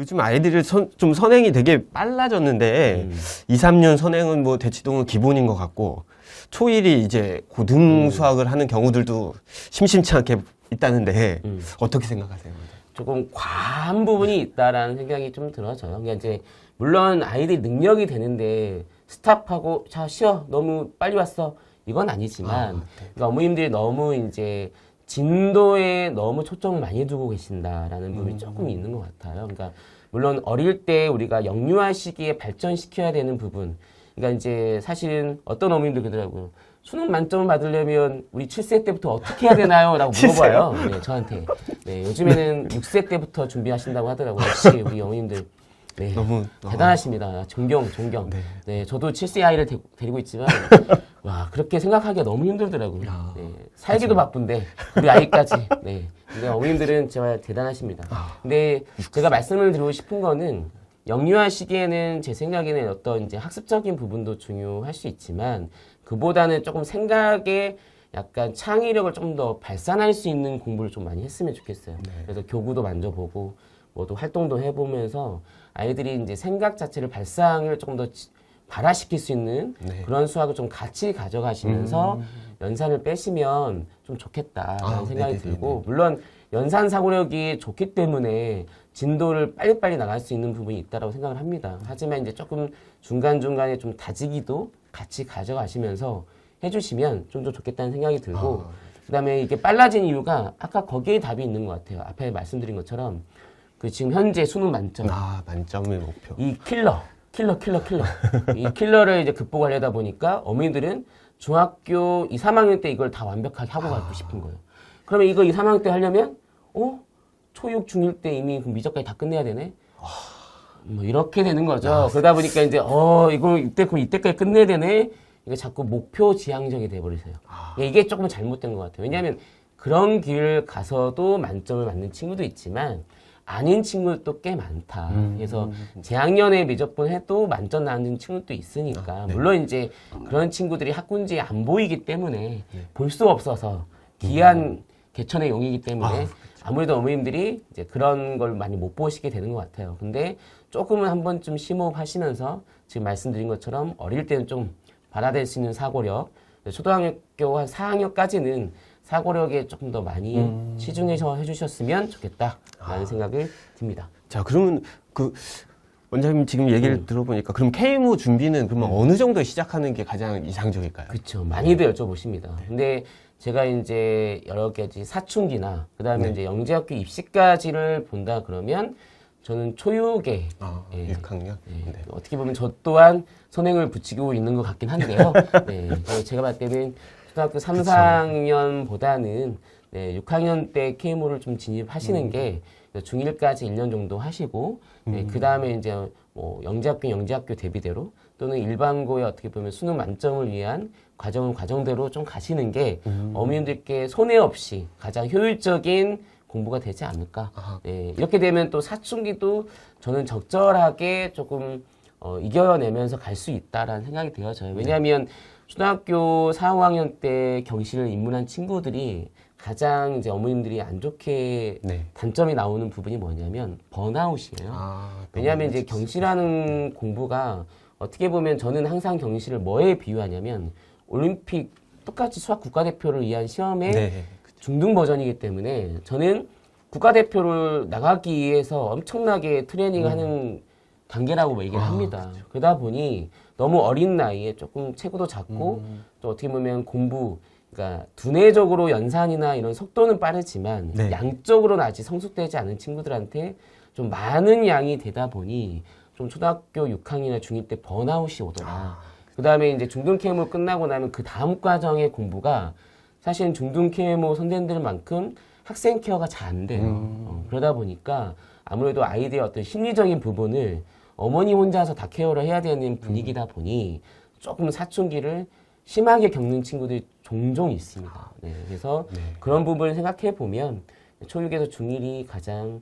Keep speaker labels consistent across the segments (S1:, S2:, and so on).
S1: 요즘 아이들이 좀 선행이 되게 빨라졌는데 2, 3년 선행은 뭐 대치동은 기본인 것 같고 초1이 이제 고등 수학을 하는 경우들도 심심치 않게 있다는데 어떻게 생각하세요?
S2: 조금 과한 부분이 있다라는 생각이 좀 들어져요. 그러니까 이제 물론 아이들 능력이 되는데 스탑하고 자 쉬어 너무 빨리 왔어 이건 아니지만 그러니까 어머님들이 너무 이제 진도에 너무 초점을 많이 두고 계신다라는 부분이 조금 있는 것 같아요. 그러니까 물론 어릴 때 우리가 영유아 시기에 발전시켜야 되는 부분. 그러니까 이제 사실은 어떤 어머님들 그러더라고요. 수능 만점을 받으려면 우리 7세 때부터 어떻게 해야 되나요? 라고 물어봐요. 네, 저한테. 네, 요즘에는 6세 때부터 준비하신다고 하더라고요. 역시 우리 어머님들. 네,
S1: 너무
S2: 대단하십니다. 존경. 네, 저도 7세 아이를 데리고 있지만 와 그렇게 생각하기가 너무 힘들더라고요. 네, 살기도 바쁜데 우리 아이까지. 네, 근데 어머님들은 정말 대단하십니다. 근데 제가 말씀을 드리고 싶은 거는 영유아 시기에는 제 생각에는 어떤 이제 학습적인 부분도 중요할 수 있지만 그보다는 조금 생각에 약간 창의력을 좀 더 발산할 수 있는 공부를 좀 많이 했으면 좋겠어요. 그래서 교구도 만져보고 뭐또 활동도 해보면서 아이들이 이제 생각 자체를 발상을 조금 더 발화시킬 수 있는 그런 수학을 좀 같이 가져가시면서 연산을 빼시면 좀 좋겠다라는 생각이 들고 물론 연산 사고력이 좋기 때문에 진도를 빨리빨리 나갈 수 있는 부분이 있다고 생각을 합니다. 하지만 이제 조금 중간중간에 좀 다지기도 같이 가져가시면서 해주시면 좀 더 좋겠다는 생각이 들고 그다음에 이게 빨라진 이유가 아까 거기에 답이 있는 것 같아요. 앞에 말씀드린 것처럼 그 지금 현재 수능 만점.
S1: 만점의 목표.
S2: 이 킬러. 이 킬러를 이제 극복하려다 보니까 어머니들은 중학교 2, 3학년 때 이걸 다 완벽하게 하고 가고 싶은 거예요. 그러면 이거 2, 3학년 때 하려면 초6, 중1 때 이미 그 미적까지 다 끝내야 되네? 뭐 이렇게 되는 거죠. 그러다 보니까 이제 이거 이때까지 끝내야 되네? 이게 자꾸 목표 지향적이 돼버리세요. 이게 조금 잘못된 것 같아요. 왜냐하면 그런 길 가서도 만점을 맞는 친구도 있지만 아닌 친구도 꽤 많다. 그래서 재학년에 미적분 해도 만점 나는 친구도 있으니까 물론 이제 그런 친구들이 학군지에 안 보이기 때문에 볼 수 없어서 귀한 개천의 용이기 때문에 아무래도 어머님들이 이제 그런 걸 많이 못 보시게 되는 것 같아요. 근데 조금은 한 번쯤 심호흡하시면서 지금 말씀드린 것처럼 어릴 때는 좀 받아들일 수 있는 사고력, 초등학교 한 4학년까지는 사고력에 조금 더 많이 치중해서 해주셨으면 좋겠다라는 생각을 듭니다.
S1: 자, 그러면 원장님 지금 얘기를 들어보니까 그럼 KMO 준비는 그러면 어느 정도 시작하는 게 가장 이상적일까요?
S2: 그렇죠. 많이들 여쭤보십니다. 근데 제가 이제 여러 가지 사춘기나 그다음에 이제 영재학교 입시까지를 본다 그러면 저는 초육에
S1: 6학년
S2: 어떻게 보면 저 또한 선행을 붙이고 있는 것 같긴 한데요. 제가 봤을 때는 초등학교 3, 4학년보다는 6학년 때 KMO를 좀 진입하시는 게 중1까지 1년 정도 하시고 그 다음에 이제 뭐 영재학교 대비대로 또는 일반고에 어떻게 보면 수능 만점을 위한 과정대로 좀 가시는 게 어머님들께 손해 없이 가장 효율적인 공부가 되지 않을까. 이렇게 되면 또 사춘기도 저는 적절하게 조금 이겨내면서 갈 수 있다라는 생각이 되어져요. 왜냐하면 초등학교 4, 5학년 때 경시를 입문한 친구들이 가장 이제 어머님들이 안 좋게 단점이 나오는 부분이 뭐냐면 번아웃이에요. 왜냐하면 이제 경시라는 공부가 어떻게 보면 저는 항상 경시를 뭐에 비유하냐면 올림픽 똑같이 수학 국가대표를 위한 시험의 중등 버전이기 때문에 저는 국가대표를 나가기 위해서 엄청나게 트레이닝을 하는 단계라고 얘기를 합니다. 그러다 보니 너무 어린 나이에 조금 체구도 작고 또 어떻게 보면 그러니까 두뇌적으로 연산이나 이런 속도는 빠르지만 양적으로는 아직 성숙되지 않은 친구들한테 좀 많은 양이 되다 보니 좀 초등학교 6학년이나 중1 때 번아웃이 오더라. 그 다음에 이제 중등 KMO 끝나고 나면 그 다음 과정의 공부가 사실 중등 KMO 선생님들만큼 학생 케어가 잘 안 돼요. 그러다 보니까 아무래도 아이들의 어떤 심리적인 부분을 어머니 혼자서 다 케어를 해야 되는 분위기다 보니 조금 사춘기를 심하게 겪는 친구들이 종종 있습니다. 그래서 그런 부분을 생각해 보면 초6에서 중1이 가장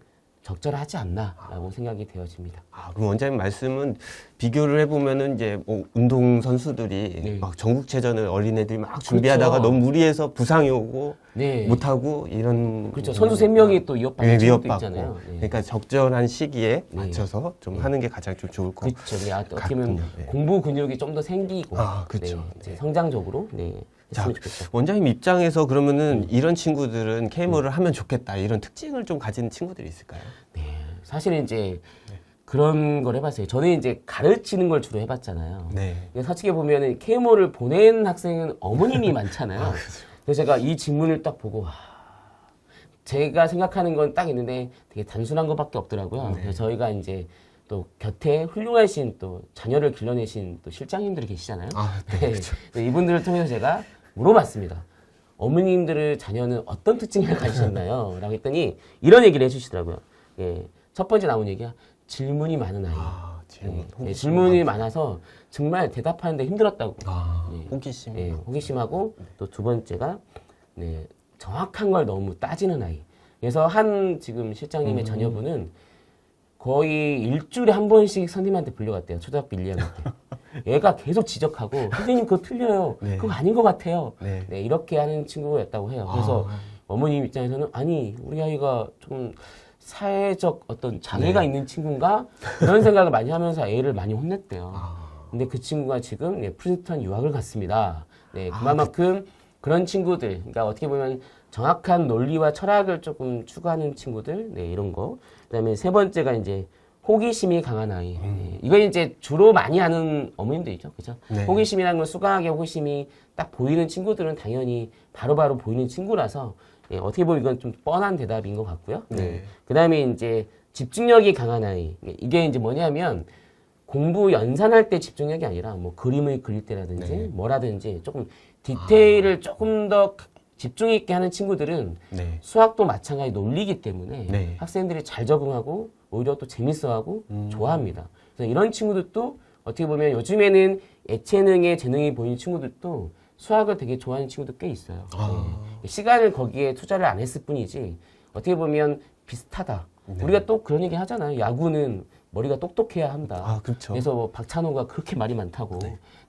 S2: 적절하지 않나라고 생각이 되어집니다.
S1: 그럼 원장님 말씀은 비교를 해보면은 이제 뭐 운동 선수들이
S2: 네.
S1: 막 전국체전을 어린애들이 막 준비하다가
S2: 그렇죠.
S1: 너무 무리해서 부상이 오고
S2: 네.
S1: 못하고 이런
S2: 그렇죠. 선수 생명이 또 위협받는 친구도
S1: 위협받고
S2: 있잖아요. 네.
S1: 그러니까 적절한 시기에
S2: 네.
S1: 맞춰서 좀 하는 게 가장 좀 좋을 것
S2: 그렇죠. 네, 어떻게 보면
S1: 같군요. 네.
S2: 공부 근육이 좀 더 생기고
S1: 그렇죠.
S2: 네, 이제 성장적으로 네,
S1: 자,
S2: 했으면 좋겠다.
S1: 원장님 입장에서 그러면은 이런 친구들은 KMO를 하면 좋겠다 이런 특징을 좀 가진 친구들이 있을까요?
S2: 네, 사실은 이제 그런 걸 해봤어요. 저는 이제 가르치는 걸 주로 해봤잖아요.
S1: 네.
S2: 솔직히 보면은 KMO를 보낸 학생은 어머님이 많잖아요. 그래서 제가 이 질문을 딱 보고 제가 생각하는 건 딱 있는데 되게 단순한 것밖에 없더라고요. 그래서 저희가 이제 또 곁에 훌륭하신 또 자녀를 길러내신 또 실장님들이 계시잖아요.
S1: 네, 그렇죠.
S2: 네, 이분들을 통해서 제가 물어봤습니다. 어머님들의 자녀는 어떤 특징을 가지셨나요? 라고 했더니 이런 얘기를 해주시더라고요. 예, 첫 번째 나온 얘기가 질문이 많은 아이.
S1: 질문.
S2: 네, 질문이 많아서 정말 대답하는데 힘들었다고.
S1: 호기심.
S2: 네, 호기심하고 또 두 번째가 네, 정확한 걸 너무 따지는 아이. 그래서 한 지금 실장님의 자녀분은 거의 일주일에 한 번씩 선생님한테 불려갔대요. 초등학교 1, 2학년 때. 얘가 계속 지적하고 선생님 그거 틀려요.
S1: 네.
S2: 그거 아닌 것 같아요.
S1: 네.
S2: 네, 이렇게 하는 친구였다고 해요. 그래서 어머님 입장에서는 아니 우리 아이가 좀 사회적 어떤 장애가 있는 친구인가 그런 생각을 많이 하면서 애를 많이 혼냈대요. 근데 그 친구가 지금 프린스턴 유학을 갔습니다. 네, 그만큼 그런 친구들, 그러니까 어떻게 보면 정확한 논리와 철학을 조금 추구하는 친구들, 네, 이런 거. 그다음에 세 번째가 이제 호기심이 강한 아이. 네, 이거 이제 주로 많이 하는 어머님들이죠, 그죠?
S1: 네.
S2: 호기심이라는 건 수강하게 호기심이 딱 보이는 친구들은 당연히 바로바로 보이는 친구라서 예, 어떻게 보면 이건 좀 뻔한 대답인 것 같고요.
S1: 네.
S2: 그다음에 이제 집중력이 강한 아이. 이게 이제 뭐냐면 공부 연산할 때 집중력이 아니라 뭐 그림을 그릴 때라든지 뭐라든지 조금 디테일을 조금 더 집중 있게 하는 친구들은
S1: 네.
S2: 수학도 마찬가지 논리기 때문에
S1: 네.
S2: 학생들이 잘 적응하고 오히려 또 재밌어하고 좋아합니다. 그래서 이런 친구들도 어떻게 보면 요즘에는 예체능에 재능이 보이는 친구들도 수학을 되게 좋아하는 친구도 꽤 있어요. 네. 시간을 거기에 투자를 안 했을 뿐이지 어떻게 보면 비슷하다. 우리가 또 그런 얘기 하잖아요. 야구는 머리가 똑똑해야 한다.
S1: 그렇죠.
S2: 그래서 뭐 박찬호가 그렇게 말이 많다고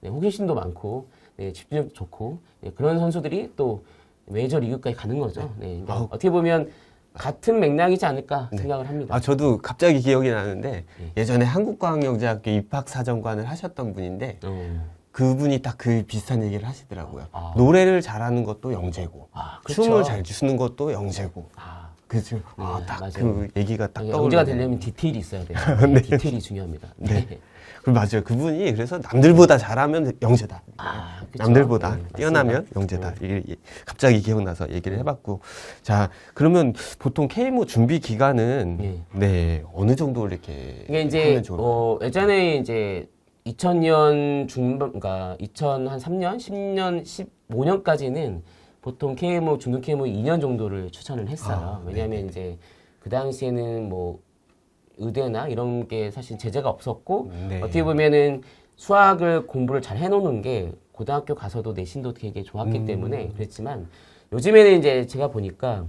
S2: 네, 호기심도 많고 네, 집중력도 좋고 네, 그런 선수들이 또 메이저 리그까지 가는 거죠. 네, 그러니까 어떻게 보면 같은 맥락이지 않을까 생각을 합니다.
S1: 저도 갑자기 기억이 나는데 예전에 한국과학영재학교 입학사정관을 하셨던 분인데 그분이 딱 그 비슷한 얘기를 하시더라고요. 노래를 잘하는 것도 영재고
S2: 그렇죠.
S1: 춤을 잘 추는 것도 영재고. 그죠? 딱
S2: 맞아요.
S1: 그 얘기가 딱
S2: 영재가
S1: 떠오르네요.
S2: 되려면 디테일이 있어야 돼요. 네, 디테일이 중요합니다. 네.
S1: 맞아요. 그분이 그래서 남들보다 잘하면 영재다.
S2: 그쵸?
S1: 남들보다
S2: 네,
S1: 뛰어나면
S2: 맞습니다.
S1: 영재다. 이게 갑자기 기억나서 얘기를 해봤고. 자, 그러면 보통 KMO 준비 기간은 네, 어느 정도 이렇게
S2: 이게 이제
S1: 하면 좋을까요?
S2: 예전에 이제 2000년 중반, 그러니까 2003년, 10년, 15년까지는 보통 KMO 중등 KMO 2년 정도를 추천을 했어요. 왜냐하면 이제 그 당시에는 뭐 의대나 이런 게 사실 제재가 없었고 어떻게 보면은 수학을 공부를 잘 해놓는 게 고등학교 가서도 내신도 되게 좋았기 때문에 그랬지만 요즘에는 이제 제가 보니까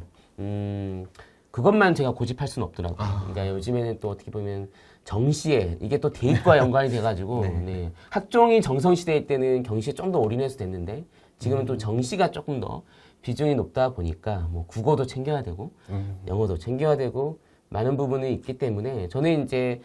S2: 그것만 제가 고집할 수는 없더라고요. 그러니까 요즘에는 또 어떻게 보면 정시에 이게 또 대입과 연관이 돼가지고 네. 학종이 정성시대일 때는 경시에 좀 더 올인해서 됐는데 지금은 또 정시가 조금 더 비중이 높다 보니까 뭐 국어도 챙겨야 되고 영어도 챙겨야 되고 많은 부분이 있기 때문에 저는 이제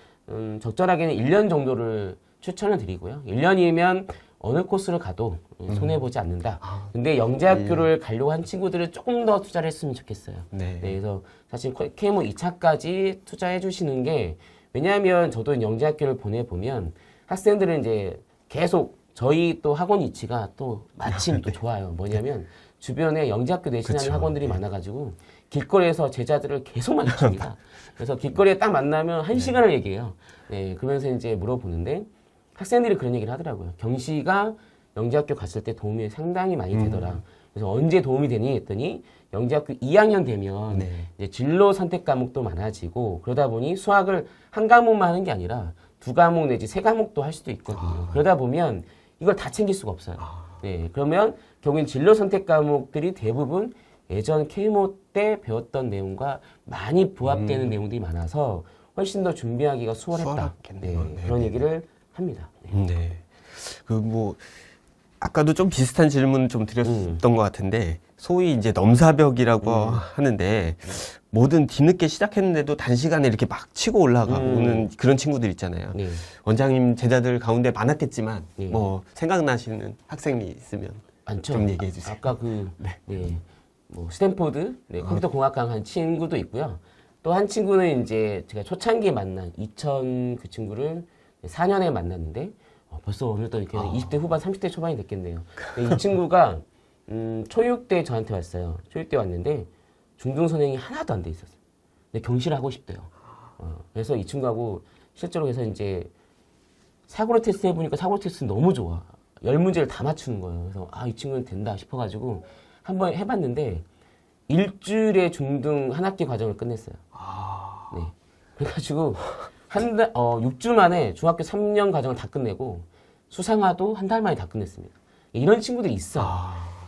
S2: 적절하게는 1년 정도를 추천을 드리고요. 1년이면 어느 코스를 가도 손해보지 않는다. 근데 영재학교를 가려고 한 친구들은 조금 더 투자를 했으면 좋겠어요. 네, 그래서 사실 KMO 2차까지 투자해 주시는 게 왜냐하면 저도 영재학교를 보내보면 학생들은 이제 계속 저희 또 학원 위치가 또 마침 또 좋아요. 뭐냐면 주변에 영재학교 내신하는 학원들이 많아가지고 길거리에서 제자들을 계속 만납니다. 그래서 길거리에 딱 만나면 1시간을 얘기해요. 네, 그러면서 이제 물어보는데 학생들이 그런 얘기를 하더라고요. 경시가 영재학교 갔을 때 도움이 상당히 많이 되더라. 그래서 언제 도움이 되니 했더니 영재학교 2학년 되면 이제 진로 선택 과목도 많아지고 그러다 보니 수학을 한 과목만 하는 게 아니라 2과목 내지 3과목도 할 수도 있거든요. 그러다 보면 이걸 다 챙길 수가 없어요. 네, 그러면 결국엔 진로 선택 과목들이 대부분 예전 K모 때 배웠던 내용과 많이 부합되는 내용들이 많아서 훨씬 더 준비하기가 수월했다.
S1: 수월했겠네요.
S2: 네, 그런 얘기를 합니다.
S1: 네. 그 뭐 아까도 좀 비슷한 질문 좀 드렸던 것 같은데 소위 이제 넘사벽이라고 하는데 뭐든 뒤늦게 시작했는데도 단시간에 이렇게 막 치고 올라가는 그런 친구들 있잖아요.
S2: 네.
S1: 원장님 제자들 가운데 많았겠지만
S2: 네.
S1: 뭐 생각나시는 학생이 있으면
S2: 많죠.
S1: 좀 얘기해 주세요.
S2: 아까 뭐 스탠포드 컴퓨터 공학과 한 친구도 있고요. 또 한 친구는 이제 제가 초창기에 만난 2000 그 친구를 4년에 만났는데 벌써 어느덧 이렇게 20대 후반 30대 초반이 됐겠네요. 이 친구가 초6 때 저한테 왔어요. 초6 때 왔는데 중등 선행이 하나도 안 돼 있었어요. 근데 경시를 하고 싶대요. 그래서 이 친구하고 실제로 해서 이제 사고로 테스트 해보니까 사고로 테스트 너무 좋아. 10문제를 다 맞추는 거예요. 그래서 이 친구는 된다 싶어가지고 한번 해봤는데 일주일에 중등 한 학기 과정을 끝냈어요. 네. 그래가지고 6주 만에 중학교 3년 과정을 다 끝내고 수상화도 한 달 만에 다 끝냈습니다. 이런 친구들이 있어요.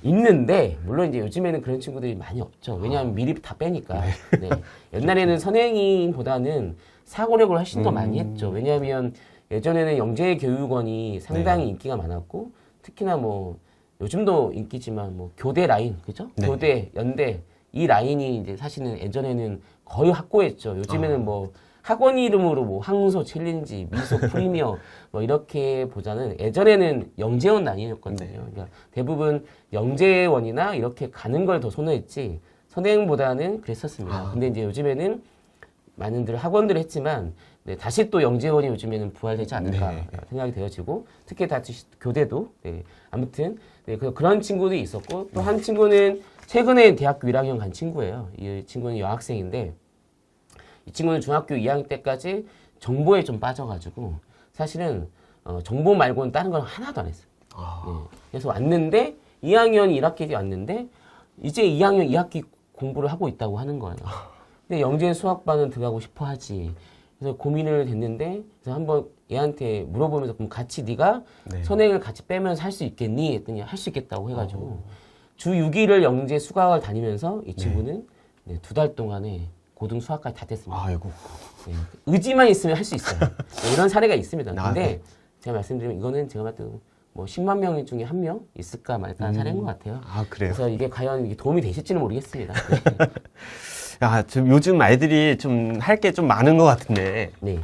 S2: 있는데 물론 이제 요즘에는 그런 친구들이 많이 없죠. 왜냐하면 미리 다 빼니까. 네. 옛날에는 선행인보다는 사고력을 훨씬 더 많이 했죠. 왜냐하면 예전에는 영재교육원이 상당히 인기가 많았고 특히나 뭐 요즘도 인기지만 뭐 교대 라인 그죠?
S1: 네.
S2: 교대, 연대 이 라인이 이제 사실은 예전에는 거의 확고했죠. 요즘에는 뭐 학원 이름으로 뭐 항소 챌린지, 미소 프리미어 뭐 이렇게 보자는 예전에는 영재원 라인이었거든요. 그러니까 대부분 영재원이나 이렇게 가는 걸 더 선호했지 선행보다는 그랬었습니다. 근데 이제 요즘에는 많은들 학원들을 했지만 다시 또 영재원이 요즘에는 부활되지 않을까 생각이 되어지고 특히 다시 교대도 아무튼 그런 친구들이 있었고 또 한 친구는 최근에 대학교 1학년 간 친구예요. 이 친구는 여학생인데 이 친구는 중학교 2학년 때까지 정보에 좀 빠져가지고 사실은 정보 말고는 다른 건 하나도 안 했어요. 그래서 왔는데 2학년 1학기 왔는데 이제 2학년 2학기 공부를 하고 있다고 하는 거예요. 근데 영재 수학반은 들어가고 싶어 하지. 그래서 고민을 됐는데 그래서 한번 얘한테 물어보면서 그럼 같이 네가 선행을 같이 빼면서 할 수 있겠니? 했더니 할 수 있겠다고 해가지고 주 6일을 영재 수학을 다니면서 이 친구는 2달 동안에 고등 수학까지 다 됐습니다.
S1: 아이고.
S2: 의지만 있으면 할 수 있어요. 이런 사례가 있습니다. 근데
S1: 네.
S2: 제가 말씀드리면 이거는 제가 봤을 때 뭐 10만 명 중에 한 명 있을까 말까 한 사례인 것 같아요.
S1: 그래요?
S2: 그래서 이게 과연 이게 도움이 되실지는 모르겠습니다.
S1: 좀 요즘 아이들이 좀 할 게 좀 많은 것 같은데
S2: 네.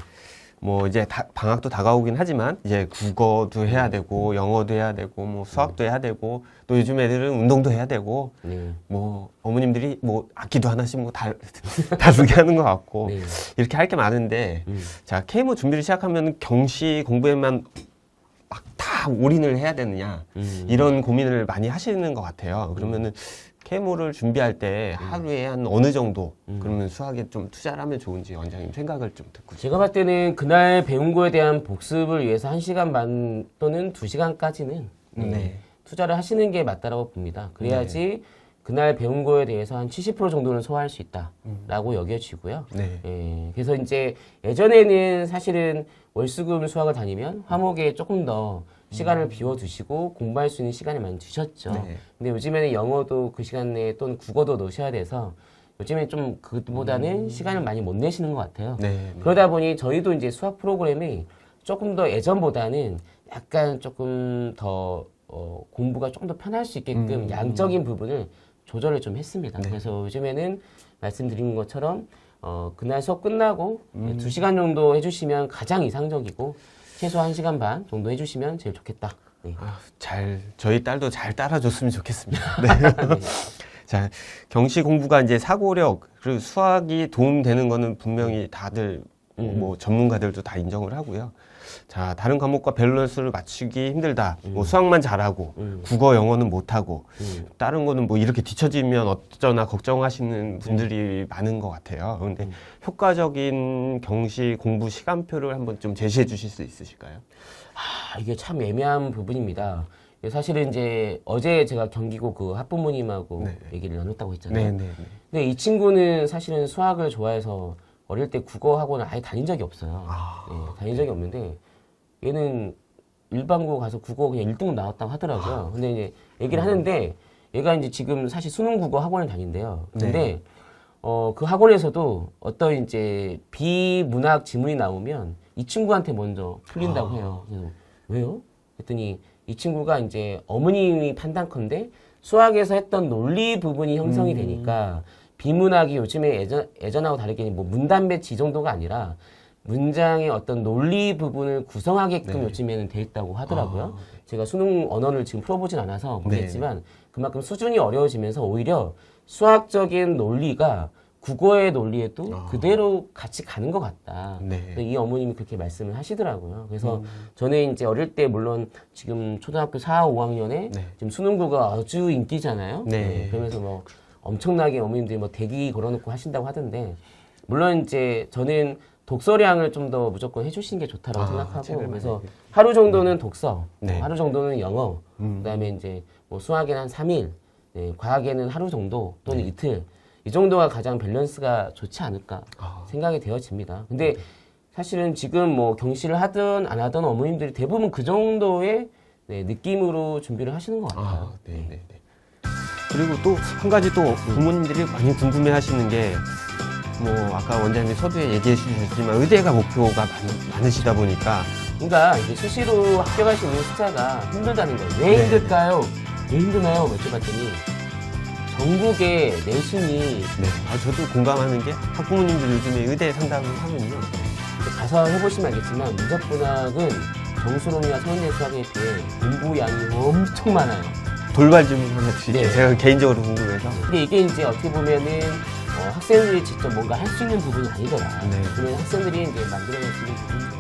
S1: 뭐 이제 방학도 다가오긴 하지만 이제 국어도 해야 되고 영어도 해야 되고 뭐 수학도 해야 되고 또 요즘 애들은 운동도 해야 되고 뭐 어머님들이 뭐 악기도 하나씩 뭐 다루게 하는 것 같고 이렇게 할 게 많은데 자 K모 준비를 시작하면 경시 공부에만 막 다 올인을 해야 되느냐 이런 고민을 많이 하시는 것 같아요. 그러면은 K모를 준비할 때 하루에 한 어느 정도 그러면 수학에 좀 투자를 하면 좋은지 원장님 생각을 좀 듣고
S2: 제가 봤을 때는 그날 배운 거에 대한 복습을 위해서 1시간 반 또는 2시간까지는 투자를 하시는 게 맞다라고 봅니다. 그래야지 그날 배운 거에 대해서 한 70% 정도는 소화할 수 있다라고 여겨지고요. 그래서 이제 예전에는 사실은 월수금 수학을 다니면 화목에 조금 더 시간을 비워두시고 공부할 수 있는 시간을 많이 주셨죠. 근데 요즘에는 영어도 그 시간 내에 또는 국어도 넣으셔야 돼서 요즘에 좀 그보다는 시간을 많이 못 내시는 것 같아요. 그러다 보니 저희도 이제 수학 프로그램이 조금 더 예전보다는 약간 조금 더 공부가 조금 더 편할 수 있게끔 양적인 부분을 조절을 좀 했습니다. 그래서 요즘에는 말씀드린 것처럼 그날 수업 끝나고 2시간 정도 해주시면 가장 이상적이고 최소 1시간 반 정도 해주시면 제일 좋겠다.
S1: 저희 딸도 잘 따라줬으면 좋겠습니다. 자, 경시 공부가 이제 사고력 그리고 수학이 도움되는 거는 분명히 다들 뭐 전문가들도 다 인정을 하고요. 자, 다른 과목과 밸런스를 맞추기 힘들다. 뭐 수학만 잘하고 국어, 영어는 못하고 다른 거는 뭐 이렇게 뒤처지면 어쩌나 걱정하시는 분들이 많은 것 같아요. 그런데 효과적인 경시 공부 시간표를 한번 좀 제시해 주실 수 있으실까요?
S2: 이게 참 애매한 부분입니다. 사실은 이제 어제 제가 경기고 그 학부모님하고 얘기를 나눴다고 했잖아요. 근데 이 친구는 사실은 수학을 좋아해서 어릴 때 국어 학원을 아예 다닌 적이 없어요. 다닌 적이 없는데 얘는 일반고 가서 국어 그냥 1등급 나왔다고 하더라고요. 근데 이제 얘기를 하는데 얘가 이제 지금 사실 수능 국어 학원을 다닌대요. 근데
S1: 네.
S2: 그 학원에서도 어떤 이제 비문학 지문이 나오면 이 친구한테 먼저 풀린다고 해요. 그래서 왜요? 그랬더니 이 친구가 이제 어머님이 판단컨대 수학에서 했던 논리 부분이 형성이 되니까 비문학이 요즘에 예전하고 다르게 뭐 문단 배치 이 정도가 아니라 문장의 어떤 논리 부분을 구성하게끔
S1: 네.
S2: 요즘에는 돼 있다고 하더라고요. 제가 수능 언어를 지금 풀어보진 않아서 모르겠지만 그만큼 수준이 어려워지면서 오히려 수학적인 논리가 국어의 논리에도 그대로 같이 가는 것 같다.
S1: 네.
S2: 이 어머님이 그렇게 말씀을 하시더라고요. 그래서 저는 이제 어릴 때 물론 지금 초등학교 4, 5학년에
S1: 네.
S2: 지금 수능국어가 아주 인기잖아요.
S1: 네.
S2: 그러면서 뭐 엄청나게 어머님들이 뭐 대기 걸어놓고 하신다고 하던데 물론 이제 저는 독서량을 좀 더 무조건 해주시는 게 좋다고 생각하고
S1: 책을
S2: 그래서
S1: 많이.
S2: 하루 정도는 독서,
S1: 네.
S2: 하루 정도는 영어, 그다음에 이제 뭐 수학에는 한 3일, 네, 과학에는 하루 정도 또는 이틀 이 정도가 가장 밸런스가 좋지 않을까 생각이 되어집니다. 근데 사실은 지금 뭐 경시를 하든 안 하든 어머님들이 대부분 그 정도의 네, 느낌으로 준비를 하시는 것 같아요.
S1: 네, 네, 네. 그리고 또 한 가지 또 부모님들이 많이 궁금해 하시는 게 뭐 아까 원장님 서두에 얘기해 주셨지만 의대가 목표가 많으시다 보니까
S2: 그러니까 이제 수시로 합격할 수 있는 숫자가 힘들다는 거예요. 왜 힘들까요? 왜 힘드나요? 여쭤봤더니 전국의 내신이
S1: 네. 저도 공감하는 게 학부모님들 요즘에 의대 상담을 하면요.
S2: 가서 해보시면 알겠지만 문작분학은 정수론이나 서울대 수학에 비해 공부 양이 엄청 많아요.
S1: 돌발 질문 하나 드릴게요.
S2: 네.
S1: 제가 개인적으로 궁금해서.
S2: 근데 이게 이제 어떻게 보면은 학생들이 직접 뭔가 할 수 있는 부분이 아니더라.
S1: 네.
S2: 그러면 학생들이 이제 만들어낼 수 있는 부분 중에